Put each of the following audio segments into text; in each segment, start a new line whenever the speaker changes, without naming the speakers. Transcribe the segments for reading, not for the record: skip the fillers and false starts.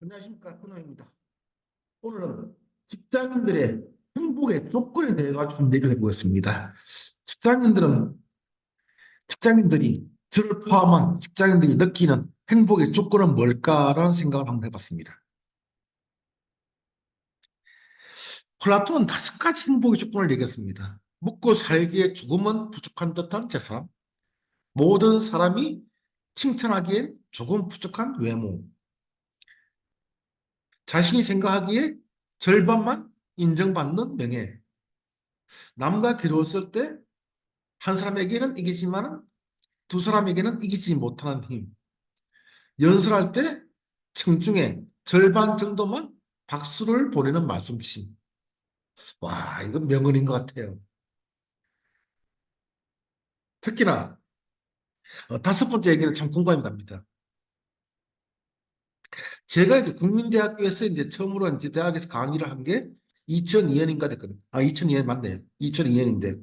안녕하십니까, kun호입니다. 오늘은 직장인들의 행복의 조건에 대해 가지고 좀 얘기를 해보겠습니다. 직장인들은 직장인들이 저를 포함한 직장인들이 느끼는 행복의 조건은 뭘까라는 생각을 한번 해봤습니다. 플라톤은 5가지 행복의 조건을 얘기했습니다. 먹고 살기에 조금은 부족한 듯한 재산, 모든 사람이 칭찬하기에 조금 부족한 외모, 자신이 생각하기에 절반만 인정받는 명예, 남과 겨루었을 때 한 사람에게는 이기지만 두 사람에게는 이기지 못하는 힘. 연설할 때 청중의 절반 정도만 박수를 보내는 말솜씨. 와, 이건 명언인 것 같아요. 특히나 5번째 얘기는 참 공감이 갑니다. 제가 이제 국민대학교에서 이제 처음으로 이제 대학에서 강의를 한 게 2002년인가 됐거든요. 아, 2002년 맞네요. 2002년인데.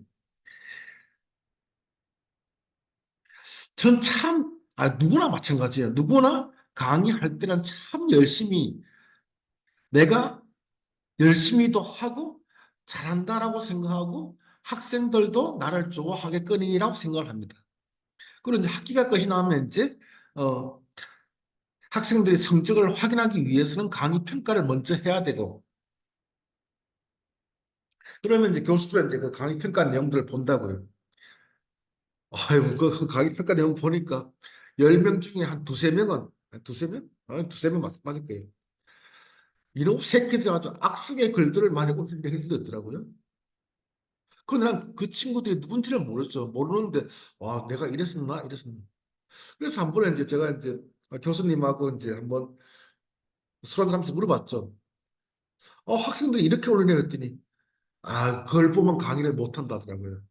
전 참, 누구나 마찬가지예요. 누구나 강의할 때는 참 열심히 내가 열심히도 하고 잘한다라고 생각하고 학생들도 나를 좋아하겠거니라고 생각을 합니다. 그리고 이제 학기가 끝이 나면 이제 어, 학생들의 성적을 확인하기 위해서는 강의 평가를 먼저 해야 되고 그러면 이제 교수들은 이제 그 강의 평가 내용들을 본다고요. 아이고 그 강의 평가 내용 보니까 10명 중에 한 두세 명은 두세 명? 두세 명 맞을 거예요. 이놈 새끼들 아주 악성의 글들을 많이 올리더라고요. 그런데 난 그 친구들이 누군지를 모르죠. 모르는데, 와, 내가 이랬었나? 이랬었나? 그래서 한 번에 이제 제가 이제 교수님하고 이제 한번 술 한잔 하면서 물어봤죠. 학생들이 이렇게 올리네 했더니, 그걸 보면 강의를 못한다 하더라고요.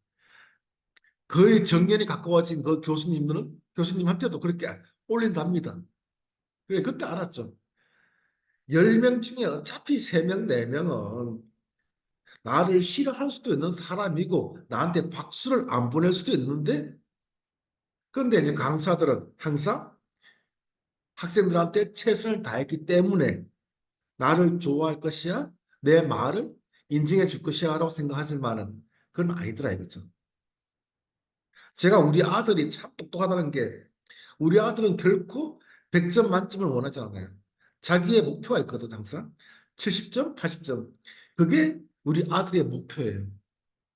거의 정년이 가까워진 그 교수님한테도 그렇게 올린답니다. 그래, 그때 알았죠. 10명 중에 어차피 3명, 4명은 나를 싫어할 수도 있는 사람이고, 나한테 박수를 안 보낼 수도 있는데, 그런데 이제 강사들은 항상 학생들한테 최선을 다했기 때문에 나를 좋아할 것이야, 내 말을 인정해 줄 것이야 라고 생각하지만은 그건 아니더라 이거죠. 제가 우리 아들이 참 똑똑하다는 게 우리 아들은 결코 100점 만점을 원하지 않아요. 자기의 목표가 있거든 항상. 70점, 80점. 그게 우리 아들의 목표예요.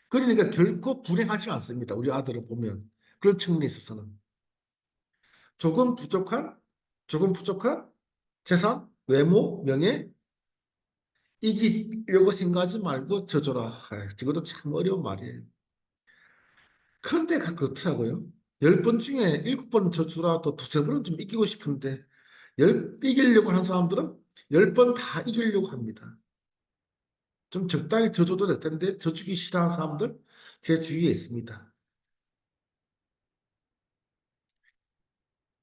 그러니까 결코 불행하지 않습니다. 우리 아들을 보면. 그런 측면에 있어서는. 조금 부족한, 조금 부족한 재산, 외모, 명예, 이기려고 생각하지 말고 져줘라. 이것도 참 어려운 말이에요. 그런데 그렇더라고요. 10번 중에 7번 져주라도 두세 번은 좀 이기고 싶은데 이기려고 하는 사람들은 10번 다 이기려고 합니다. 좀 적당히 져줘도 될 텐데 져주기 싫어하는 사람들 제 주위에 있습니다.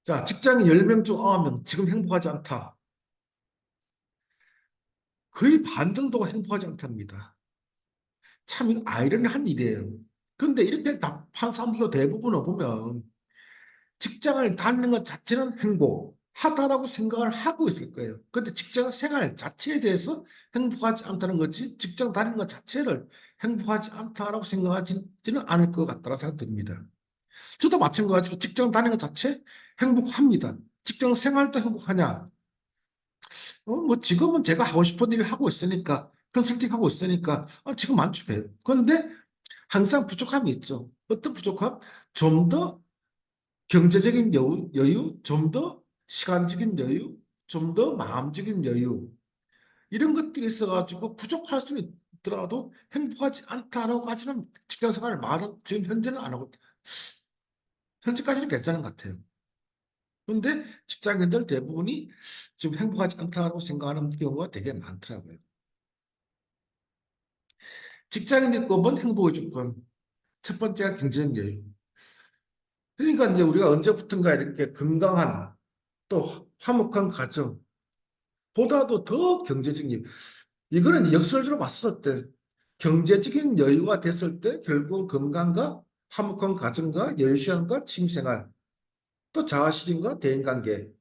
자, 직장인 10명 중 9명 지금 행복하지 않다. 거의 반 정도가 행복하지 않답니다. 참 이거 아이러니한 일이에요. 그런데 이렇게 답한 사람들도 대부분을 보면 직장을 다니는 것 자체는 행복하다라고 생각을 하고 있을 거예요. 그런데 직장 생활 자체에 대해서 행복하지 않다는 거지 직장 다니는 것 자체를 행복하지 않다라고 생각하지는 않을 것 같다는 생각이 듭니다. 저도 마찬가지로 직장 다니는 것 자체 행복합니다. 직장 생활도 행복하냐? 뭐 지금은 제가 하고 싶은 일을 하고 있으니까 컨설팅 하고 있으니까 지금 만족해요. 그런데 항상 부족함이 있죠. 어떤 부족함? 좀 더 경제적인 여유, 좀 더 시간적인 여유, 좀 더 마음적인 여유 이런 것들이 있어가지고 부족할 수 있더라도 행복하지 않다라고 하지는 직장 생활을 말은 지금 현재는 안 하고 현재까지는 괜찮은 것 같아요. 그런데 직장인들 대부분이 지금 행복하지 않다고 생각하는 경우가 되게 많더라고요. 직장인이 꼽은 행복의 조건 첫 번째가 경제적 여유. 그러니까 이제 우리가 언제부턴가 이렇게 건강한 또 화목한 가정 보다도 더 경제적인 여유. 이거는 역설적으로 봤을 때 경제적인 여유가 됐을 때 결국은 건강과 화목한 가정과 여유시간과 취미생활 또 자아실현과 대인관계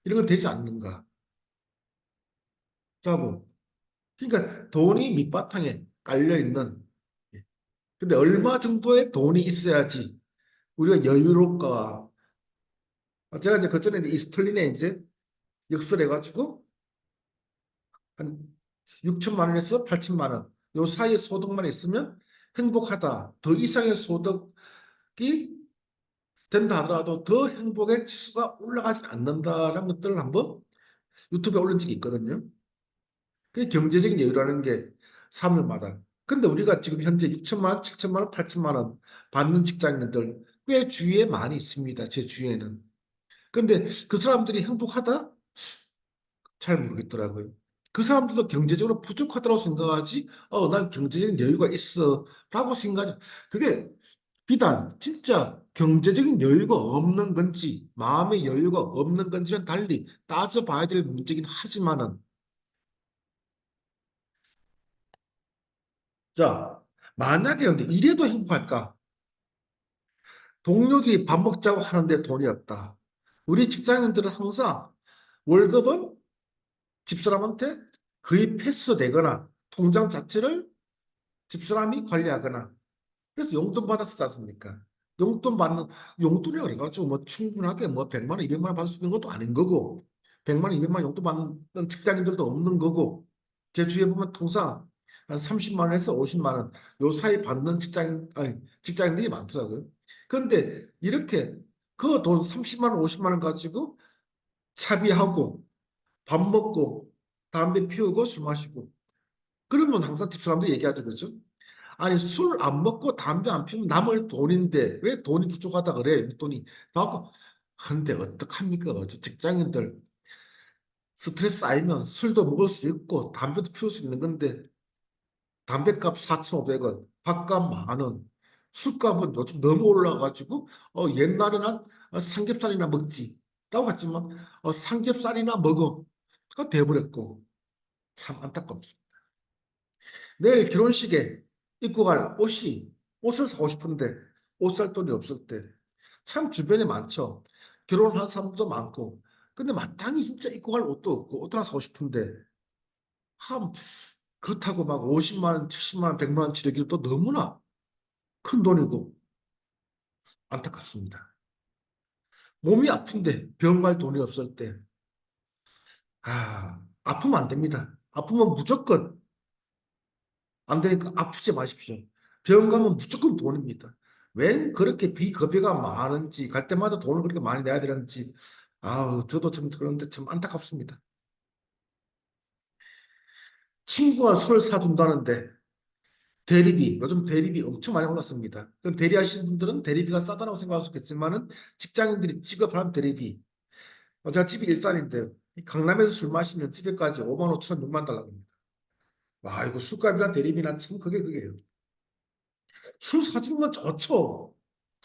이런 건 되지 않는가. 라고. 그러니까 돈이 밑바탕에 깔려 있는. 예. 근데 얼마 정도의 돈이 있어야지 우리가 여유롭까. 제가 이제 그전에 이제 이스털린에 이제 역설해가지고 한 6천만 원에서 8천만 원, 요 사이의 소득만 있으면 행복하다. 더 이상의 소득이 된다 하더라도 더 행복의 지수가 올라가지 않는다라는 것들을 한번 유튜브에 올린 적이 있거든요. 그 경제적인 여유라는 게 사람마다. 근데 우리가 지금 현재 6천만 원, 7천만 원, 8천만 원 받는 직장인들 꽤 주위에 많이 있습니다. 제 주위에는. 근데 그 사람들이 행복하다? 잘 모르겠더라고요. 그 사람들도 경제적으로 부족하다고 생각하지, 난 경제적인 여유가 있어. 라고 생각하지. 그게 비단 진짜 경제적인 여유가 없는 건지, 마음의 여유가 없는 건지는 달리 따져봐야 될 문제긴 하지만은, 자, 만약에 근데 이래도 행복할까? 동료들이 밥 먹자고 하는데 돈이 없다. 우리 직장인들은 항상 월급은 집사람한테 거의 패스되거나 통장 자체를 집사람이 관리하거나 그래서 용돈 받았지 않습니까? 용돈 받는 용돈이 그래가지고 뭐 충분하게 뭐 100만 원, 200만 원 받을 수 있는 것도 아닌 거고 100만 원, 200만 원 용돈 받는 직장인들도 없는 거고 제 주위에 보면 통상 한 30만 원에서 50만 원 요 사이 받는 직장인들이 많더라고요. 그런데 이렇게 그 돈 30만 원, 50만 원 가지고 차비하고 밥 먹고 담배 피우고 술 마시고 그러면 항상 집사람들이 얘기하죠, 그렇죠? 아니 술 안 먹고 담배 안 피우면 남을 돈인데 왜 돈이 부족하다 그래? 돈이 나고 근데 어떡합니까? 저 직장인들 스트레스 쌓이면 술도 먹을 수 있고 담배도 피울 수 있는 건데 담배값 4,500원, 밥값 만 원, 술값은 요즘 너무 올라가지고 옛날에는 삼겹살이나 먹지 라고 했지만 삼겹살이나 먹어가 돼버렸고 참 안타깝습니다. 내일 결혼식에 입고 갈 옷을 사고 싶은데 옷 살 돈이 없을 때 참 주변에 많죠. 결혼한 사람도 많고 근데 마땅히 진짜 입고 갈 옷도 없고 옷 하나 사고 싶은데 참 그렇다고 막 50만 원, 70만 원, 100만 원 치르기도 또 너무나 큰 돈이고 안타깝습니다. 몸이 아픈데 병 갈 돈이 없을 때 아프면 안 됩니다. 아프면 무조건 안 되니까 아프지 마십시오. 병원 가면 무조건 돈입니다. 웬 그렇게 비겁비가 많은지, 갈 때마다 돈을 그렇게 많이 내야 되는지, 저도 참 그런데 참 안타깝습니다. 친구가 술을 사준다는데, 대리비, 요즘 대리비 엄청 많이 올랐습니다. 그럼 대리하시는 분들은 대리비가 싸다고 생각할 수 있겠지만은, 직장인들이 지급하는 대리비, 제가 집이 일산인데, 강남에서 술 마시면 집에까지 5만 5천 원, 6만 달라고 합니다. 와, 이거 술값이랑 대리비랑 참 그게요. 술 사주는 건 좋죠.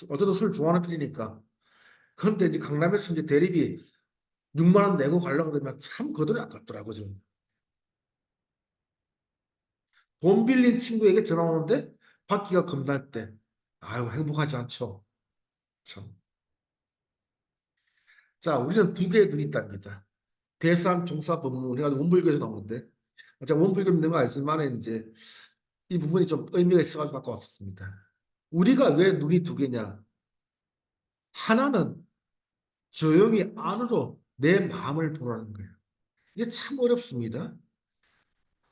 어제도 술 좋아하는 편이니까. 그런데 이제 강남에서 이제 대리비 6만 원 내고 가려고 그러면 참 그 돈이 아깝더라고, 저는. 돈 빌린 친구에게 전화 오는데 받기가 겁날 때, 행복하지 않죠. 참. 자, 우리는 두 개의 눈이 있답니다. 대산 종사 법문 해가지고 원불교에서 나오는데, 제가 원불교 믿는 거 알지만 이제 이 부분이 좀 의미가 있어가지고 갖고 왔습니다. 우리가 왜 눈이 두 개냐? 하나는 조용히 안으로 내 마음을 보라는 거예요. 이게 참 어렵습니다.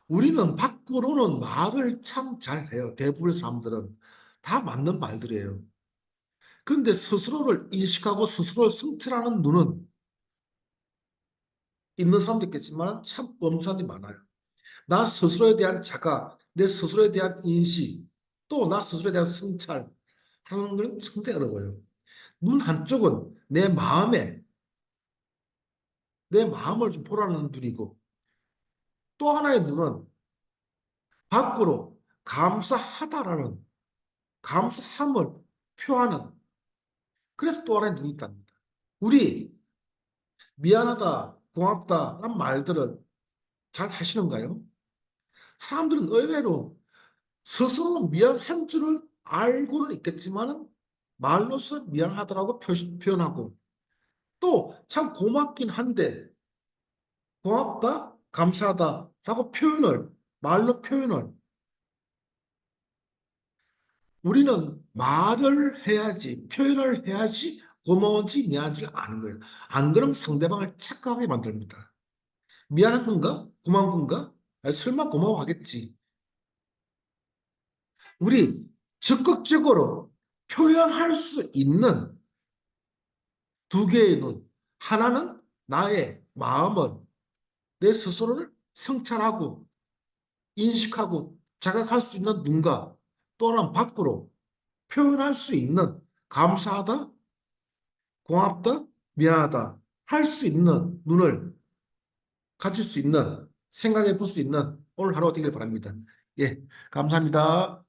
우리는 밖으로는 말을 참 잘해요. 대부분의 사람들은 다 맞는 말들이에요. 그런데 스스로를 인식하고 스스로를 성찰하는 눈은 있는 사람도 있겠지만 참 없는 사람들이 많아요. 나 스스로에 대한 자각, 내 스스로에 대한 인식, 또 나 스스로에 대한 성찰 하는 건 상당히 어려워요. 눈 한쪽은 내 마음을 좀 보라는 눈이고 또 하나의 눈은 밖으로 감사하다라는 감사함을 표하는 그래서 또 하나의 눈이 있답니다. 우리 미안하다, 고맙다 라는 말들은 잘 하시는가요? 사람들은 의외로 스스로는 미안한 줄을 알고는 있겠지만 말로서 미안하다라고 표현하고 또 참 고맙긴 한데 고맙다, 감사하다라고 표현을, 말로 표현을, 우리는 말을 해야지, 표현을 해야지 고마운지 미안한지를 아는 거예요. 안 그러면 상대방을 착각하게 만듭니다. 미안한 건가? 고마운 건가? 아니, 설마 고마워하겠지. 우리 적극적으로 표현할 수 있는 두 개의 눈. 하나는 나의 마음을, 내 스스로를 성찰하고 인식하고 자각할 수 있는 눈과 또 하나는 밖으로 표현할 수 있는 감사하다, 고맙다, 미안하다 할 수 있는 눈을 가질 수 있는 생각해 볼 수 있는 오늘 하루가 되길 바랍니다. 예, 감사합니다.